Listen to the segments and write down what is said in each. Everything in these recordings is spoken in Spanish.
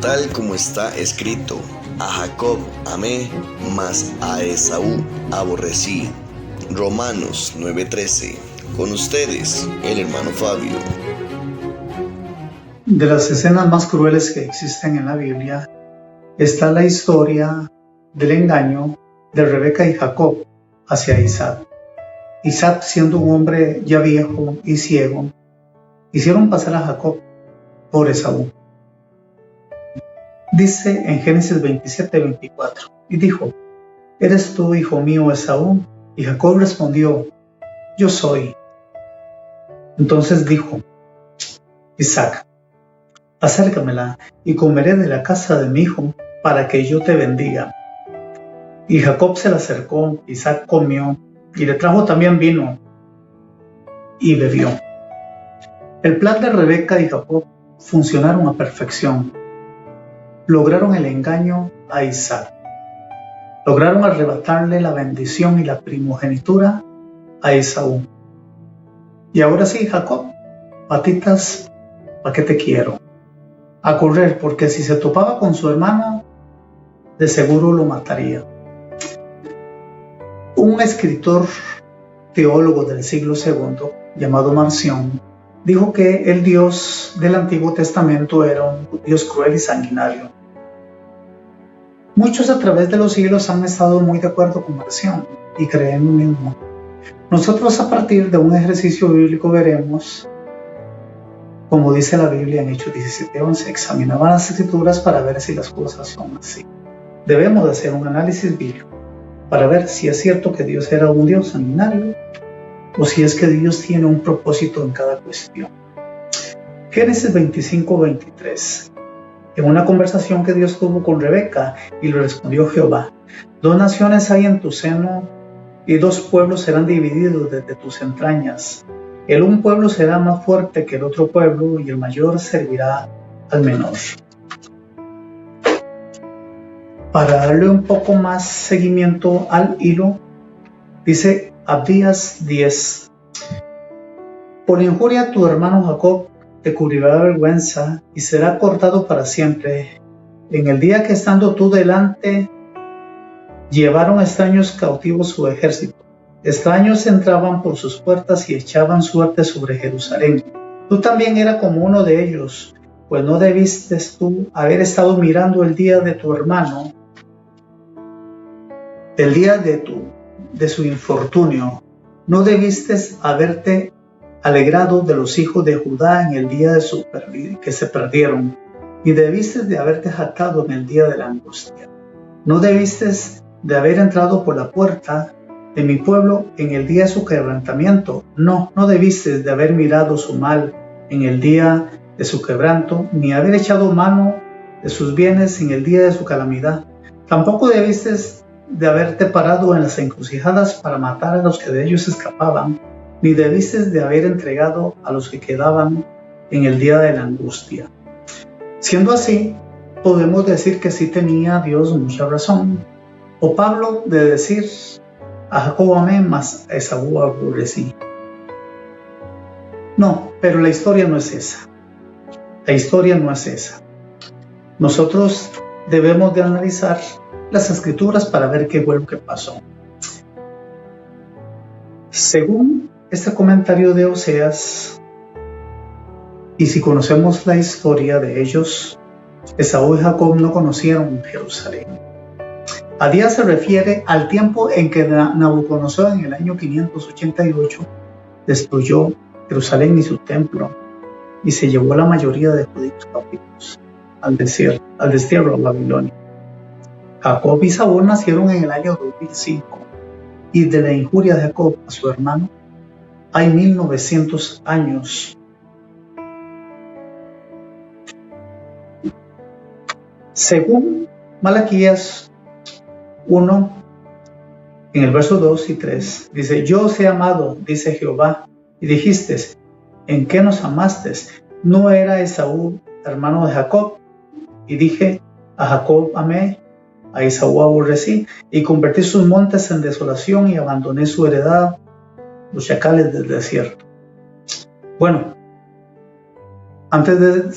tal como está escrito: a Jacob amé, mas a Esaú aborrecí. Romanos 9:13. Con ustedes, el hermano Fabio. De las escenas más crueles que existen en la Biblia está la historia del engaño de Rebeca y Jacob hacia Isaac. Isaac, siendo un hombre ya viejo y ciego, hicieron pasar a Jacob por Esaú. Dice en Génesis 27:24, y dijo: ¿Eres tú, hijo mío, Esaú? Y Jacob respondió: Yo soy. Entonces dijo Isaac: Acércamela y comeré de la casa de mi hijo para que yo te bendiga. Y Jacob se la acercó, Isaac comió y le trajo también vino y bebió. El plan de Rebeca y Jacob funcionaron a perfección. Lograron el engaño a Isaac. Lograron arrebatarle la bendición y la primogenitura a Esaú. Y ahora sí, Jacob, patitas, ¿para qué te quiero? A correr, porque si se topaba con su hermano, de seguro lo mataría. Un escritor teólogo del siglo II, llamado Marción, dijo que el Dios del Antiguo Testamento era un Dios cruel y sanguinario. Muchos a través de los siglos han estado muy de acuerdo con Marción y creen lo mismo. Nosotros, a partir de un ejercicio bíblico, veremos, como dice la Biblia en Hechos 17:11, examinaban las escrituras para ver si las cosas son así. Debemos de hacer un análisis bíblico para ver si es cierto que Dios era un Dios sanguinario o si es que Dios tiene un propósito en cada cuestión. Génesis 25:23. En una conversación que Dios tuvo con Rebeca, y le respondió Jehová: 2 naciones hay en tu seno, y 2 pueblos serán divididos desde tus entrañas. El un pueblo será más fuerte que el otro pueblo, y el mayor servirá al menor. Para darle un poco más seguimiento al hilo, dice Abdías 10: Por injuria tu hermano Jacob te cubrirá de vergüenza y será cortado para siempre. En el día que, estando tú delante, llevaron extraños cautivos su ejército. Extraños entraban por sus puertas y echaban suerte sobre Jerusalén. Tú también eras como uno de ellos, pues no debiste tú haber estado mirando el día de tu hermano, el día de su infortunio. No debiste haberte alegrado de los hijos de Judá en el día que se perdieron, y debiste de haberte jactado en el día de la angustia. No debiste de haber entrado por la puerta de mi pueblo en el día de su quebrantamiento. No debiste de haber mirado su mal en el día de su quebranto, ni haber echado mano de sus bienes en el día de su calamidad. Tampoco debiste de haberte parado en las encrucijadas para matar a los que de ellos escapaban, ni debiste de haber entregado a los que quedaban en el día de la angustia. Siendo así, podemos decir que sí tenía Dios mucha razón, o Pablo, de decir: a Jacob amé, mas a Esaú aborrecí. No, pero la historia no es esa. La historia no es esa. Nosotros debemos de analizar las escrituras para ver qué fue lo que pasó. Según este comentario de Oseas, y si conocemos la historia de ellos, Esaú y Jacob no conocieron Jerusalén. A día se refiere al tiempo en que Nabucodonosor, en el año 588, destruyó Jerusalén y su templo, y se llevó la mayoría de judíos cautivos al destierro a Babilonia. Jacob y Esaú nacieron en el año 2005, y de la injuria de Jacob a su hermano hay 1900 años. Según Malaquías 1, en el verso 2 y 3, dice: Yo os he amado, dice Jehová, y dijiste: ¿en qué nos amaste? ¿No era Esaú hermano de Jacob? Y dije: a Jacob amé, a Esaú aborrecí, y convertí sus montes en desolación y abandoné su heredad, los chacales del desierto. Bueno, Antes de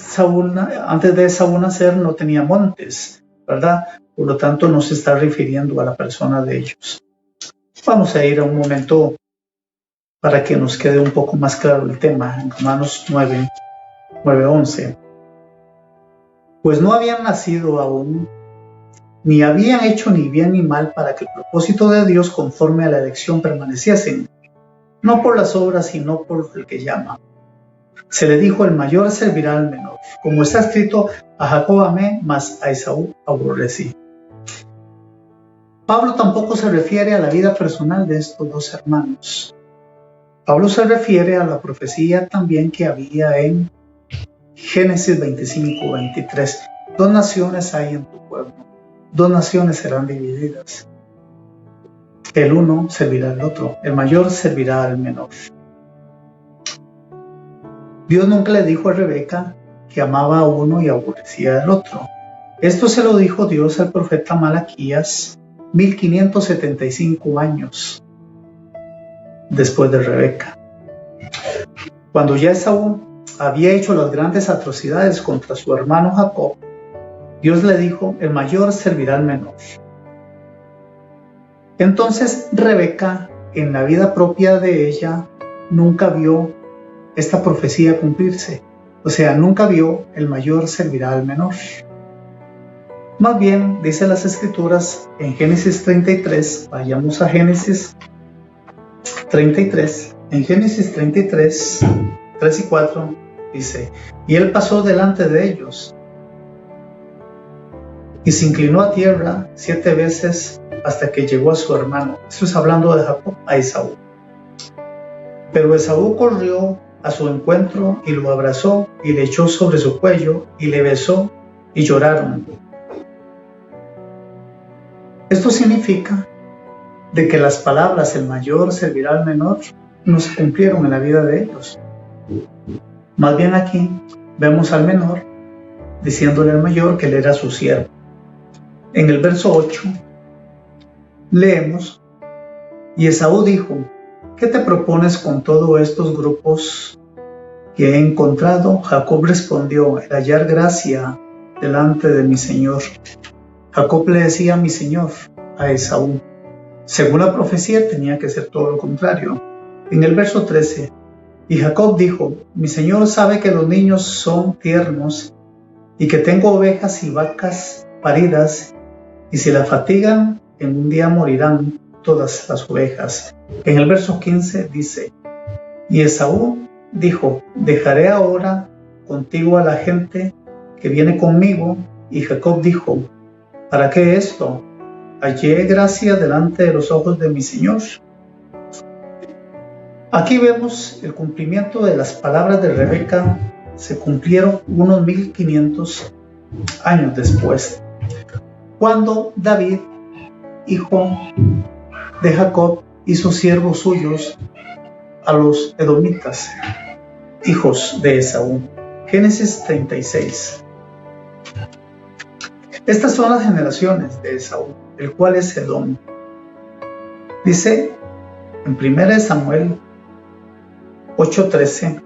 Saúl nacer no tenía montes, ¿verdad? Por lo tanto, no se está refiriendo a la persona de ellos. Vamos a ir a un momento para que nos quede un poco más claro el tema, en Romanos 9:11. Pues no habían nacido aún, ni habían hecho ni bien ni mal para que el propósito de Dios conforme a la elección permaneciesen, no por las obras, sino por el que llama. Se le dijo: el mayor servirá al menor. Como está escrito: a Jacob amé, mas a Esaú aborrecí. Pablo tampoco se refiere a la vida personal de estos dos hermanos. Pablo se refiere a la profecía también que había en Génesis 25:23. Dos naciones hay en tu pueblo, dos naciones serán divididas. El uno servirá al otro, el mayor servirá al menor. Dios nunca le dijo a Rebeca que amaba a uno y aborrecía al otro. Esto se lo dijo Dios al profeta Malaquías 1575 años después de Rebeca. Cuando ya Esaú había hecho las grandes atrocidades contra su hermano Jacob, Dios le dijo: el mayor servirá al menor. Entonces Rebeca, en la vida propia de ella, nunca vio esta profecía cumplirse. O sea, nunca vio el mayor servirá al menor. Más bien, dice las Escrituras en Génesis 33, vayamos a Génesis 33, en Génesis 33, 3 y 4, dice: y él pasó delante de ellos, y se inclinó a tierra 7 veces hasta que llegó a su hermano. Esto es hablando de Jacob a Esaú. Pero Esaú corrió a su encuentro y lo abrazó y le echó sobre su cuello y le besó y lloraron. Esto significa de que las palabras el mayor servirá al menor no se cumplieron en la vida de ellos. Más bien aquí vemos al menor diciéndole al mayor que él era su siervo. En el verso 8 leemos: y Esaú dijo: ¿qué te propones con todos estos grupos que he encontrado? Jacob respondió: el hallar gracia delante de mi señor. Jacob le decía mi señor a Esaú. Según la profecía tenía que ser todo lo contrario. En el verso 13, y Jacob dijo: mi señor sabe que los niños son tiernos y que tengo ovejas y vacas paridas, y si la fatigan, en un día morirán todas las ovejas. En el verso 15 dice: y Esaú dijo: dejaré ahora contigo a la gente que viene conmigo. Y Jacob dijo: ¿para qué esto? Hallé gracia delante de los ojos de mi señor. Aquí vemos el cumplimiento de las palabras de Rebeca. Se cumplieron unos 1500 años después, cuando David, hijo de Jacob, hizo siervos suyos a los edomitas, hijos de Esaú. Génesis 36. Estas son las generaciones de Esaú, el cual es Edom. Dice en 1 Samuel 8:13: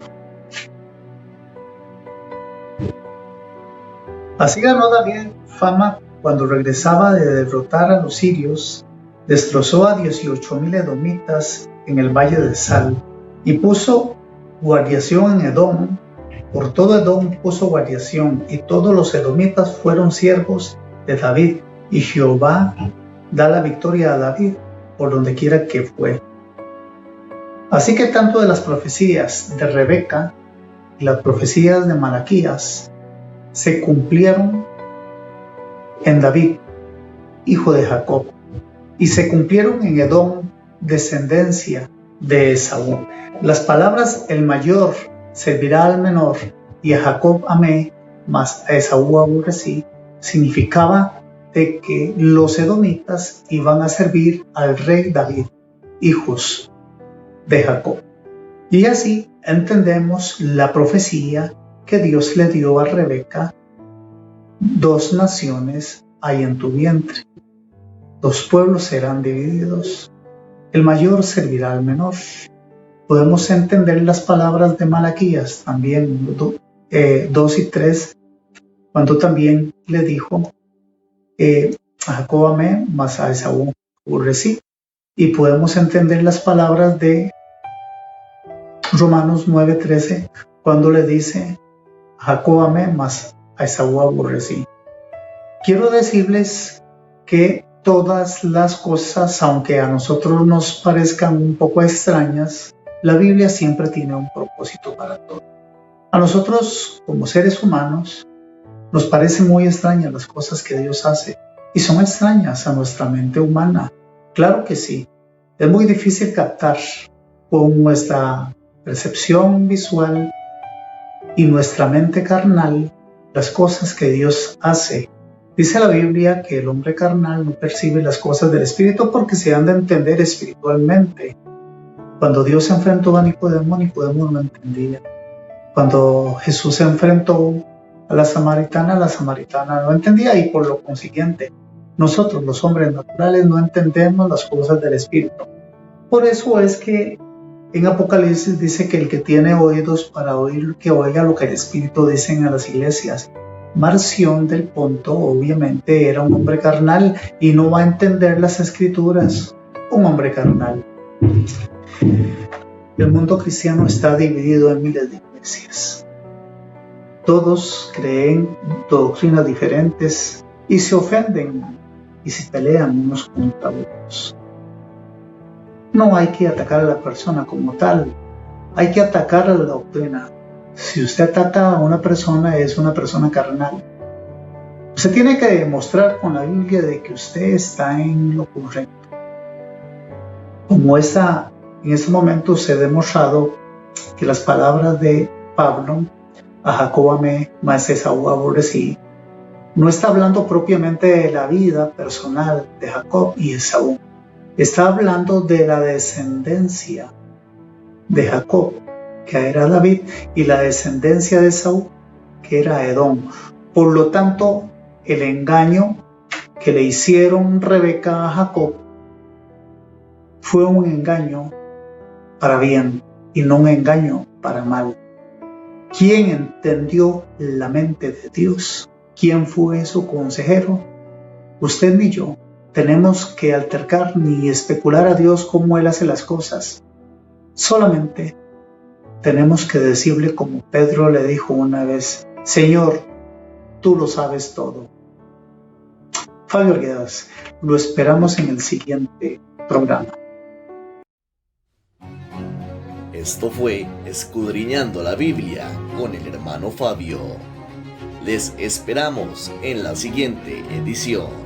así ganó David fama cuando regresaba de derrotar a los sirios. Destrozó a 18,000 edomitas en el valle de Sal y puso guarnición en Edom. Por todo Edom puso guarnición, y todos los edomitas fueron siervos de David, y Jehová da la victoria a David por donde quiera que fue. Así que tanto de las profecías de Rebeca y las profecías de Malaquías se cumplieron en David, hijo de Jacob, y se cumplieron en Edom, descendencia de Esaú. Las palabras el mayor servirá al menor y a Jacob amé, mas a Esaú aborrecí, significaba de que los edomitas iban a servir al rey David, hijos de Jacob. Y así entendemos la profecía que Dios le dio a Rebeca: dos naciones hay en tu vientre, dos pueblos serán divididos, el mayor servirá al menor. Podemos entender las palabras de Malaquías también, 2 y 3, cuando también le dijo, a Jacob amé, mas a Esaú aborrecí. Y podemos entender las palabras de Romanos 9:13, cuando le dice, a Jacob amé, mas a Esaú aborrecí. Quiero decirles que todas las cosas, aunque a nosotros nos parezcan un poco extrañas, la Biblia siempre tiene un propósito para todo. A nosotros, como seres humanos, nos parecen muy extrañas las cosas que Dios hace, y son extrañas a nuestra mente humana. Claro que sí. Es muy difícil captar con nuestra percepción visual y nuestra mente carnal las cosas que Dios hace. Dice la Biblia que el hombre carnal no percibe las cosas del Espíritu porque se han de entender espiritualmente. Cuando Dios se enfrentó a Nicodemo, Nicodemo no entendía. Cuando Jesús se enfrentó a la samaritana no entendía, y por lo consiguiente, nosotros los hombres naturales no entendemos las cosas del Espíritu. Por eso es que en Apocalipsis dice que el que tiene oídos para oír, que oiga lo que el Espíritu dice a las iglesias. Marción del Ponto obviamente era un hombre carnal y no va a entender las Escrituras. Un hombre carnal. El mundo cristiano está dividido en miles de iglesias. Todos creen doctrinas diferentes y se ofenden y se pelean unos contra otros. No hay que atacar a la persona como tal, hay que atacar a la doctrina. Si usted ataca a una persona, es una persona carnal. Usted tiene que demostrar con la Biblia de que usted está en lo correcto. Como en ese momento se ha demostrado que las palabras de Pablo, a Jacob amé, mas Esaú aborrecí, no está hablando propiamente de la vida personal de Jacob y Esaú. Está hablando de la descendencia de Jacob, que era David, y la descendencia de Esaú, que era Edom. Por lo tanto, el engaño que le hicieron Rebeca a Jacob fue un engaño para bien y no un engaño para mal. ¿Quién entendió la mente de Dios? ¿Quién fue su consejero? Usted ni yo tenemos que altercar ni especular a Dios cómo Él hace las cosas. Solamente tenemos que decirle como Pedro le dijo una vez, Señor, tú lo sabes todo. Fabio Arguedas, lo esperamos en el siguiente programa. Esto fue Escudriñando la Biblia con el hermano Fabio. Les esperamos en la siguiente edición.